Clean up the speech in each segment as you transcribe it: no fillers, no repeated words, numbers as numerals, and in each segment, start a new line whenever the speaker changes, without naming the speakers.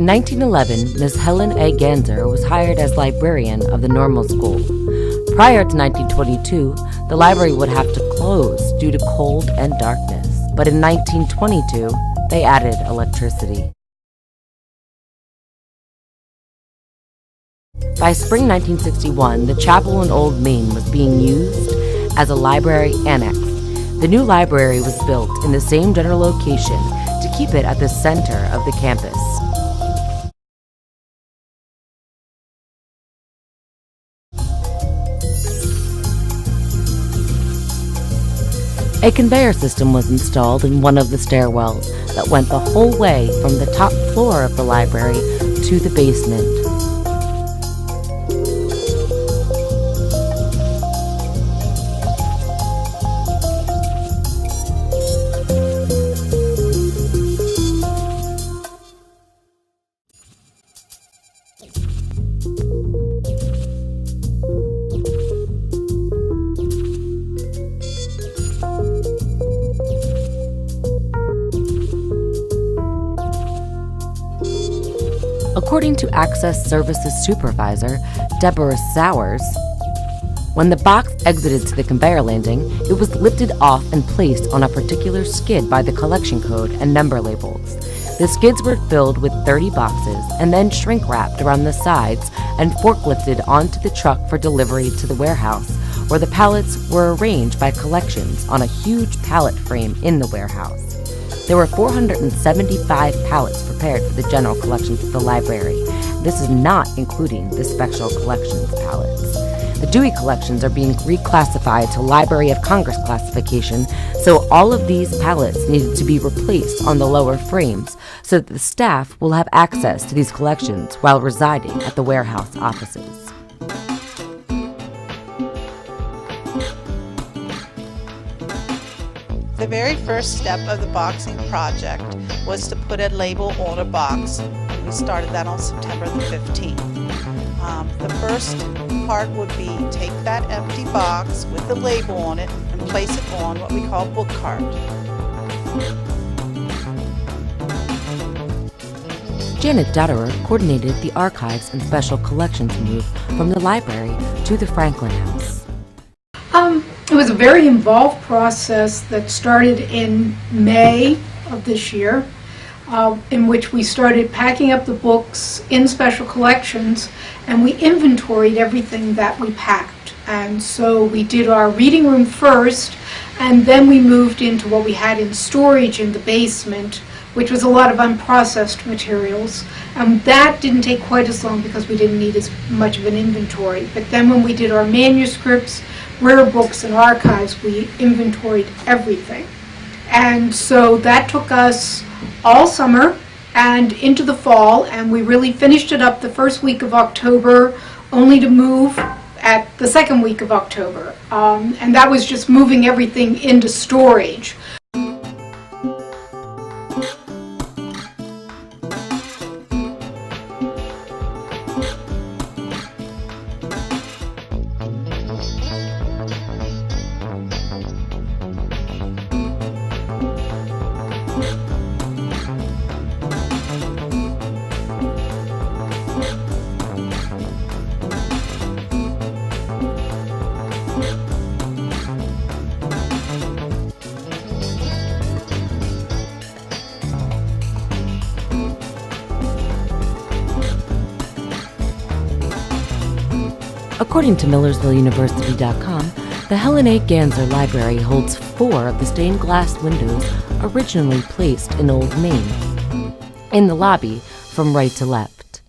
In 1911, Ms. Helen A. Ganser was hired as librarian of the normal school. Prior to 1922, the library would have to close due to cold and darkness, but in 1922, they added electricity. By spring 1961, the chapel in Old Main was being used as a library annex. The new library was built in the same general location to keep it at the center of the campus. A conveyor system was installed in one of the stairwells that went the whole way from the top floor of the library to the basement. According to Access Services Supervisor Deborah Sowers, when the box exited to the conveyor landing, it was lifted off and placed on a particular skid by the collection code and number labels. The skids were filled with 30 boxes and then shrink-wrapped around the sides and forklifted onto the truck for delivery to the warehouse, where the pallets were arranged by collections on a huge pallet frame in the warehouse. There were 475 pallets prepared for the general collections of the library. This is not including the special collections pallets. The Dewey collections are being reclassified to Library of Congress classification, so all of these pallets needed to be replaced on the lower frames so that the staff will have access to these collections while residing at the warehouse offices.
The very first step of the boxing project was to put a label on a box. We started that on September the 15th. The first part would be take that empty box with the label on it and place it on what we call book cart.
Janet Dotterer coordinated the archives and special collections move from the library to the Franklin House.
It was a very involved process that started in May of this year, in which we started packing up the books in special collections, and we inventoried everything that we packed. And so we did our reading room first, and then we moved into what we had in storage in the basement, which was a lot of unprocessed materials. And that didn't take quite as long because we didn't need as much of an inventory. But then when we did our manuscripts, rare books, and archives, we inventoried everything. And so that took us all summer and into the fall, and we really finished it up the first week of October, only to move at the second week of October. And that was just moving everything into storage.
According to MillersvilleUniversity.com, the Helen A. Ganser Library holds 4 of the stained glass windows originally placed in Old Main, in the lobby from right to left.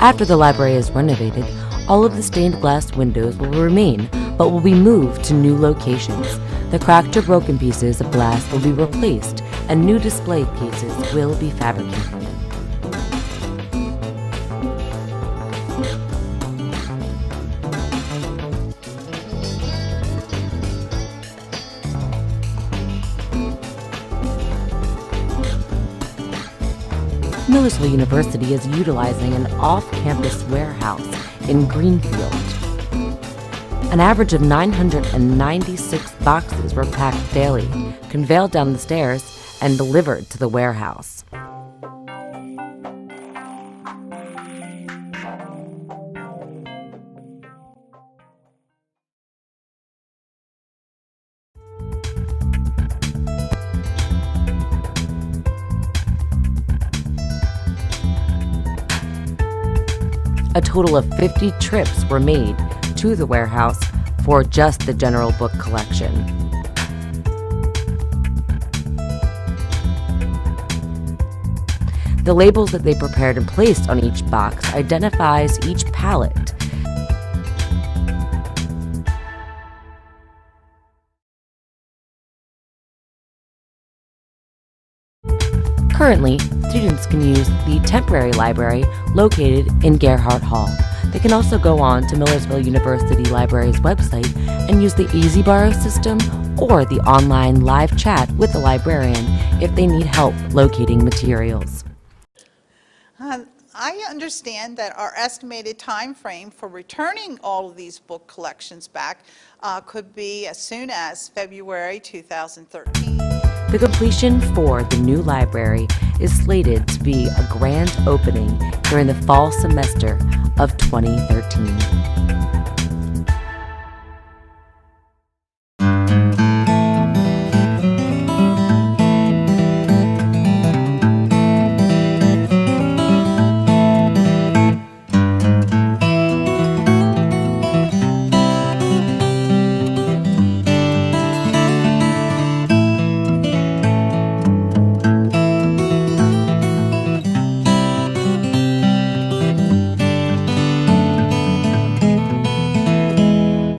After the library is renovated, all of the stained glass windows will remain, but will be moved to new locations. The cracked or broken pieces of glass will be replaced, and new display cases will be fabricated. Millersville University is utilizing an off-campus warehouse in Greenfield. An average of 996 boxes were packed daily, conveyed down the stairs, and delivered to the warehouse. A total of 50 trips were made to the warehouse for just the general book collection. The labels that they prepared and placed on each box identifies each pallet. Currently, students can use the temporary library located in Gerhardt Hall. They can also go on to Millersville University Library's website and use the Easy Borrow system or the online live chat with the librarian if they need help locating materials.
I understand that our estimated time frame for returning all of these book collections back could be as soon as February 2013.
The completion for the new library is slated to be a grand opening during the fall semester of 2013.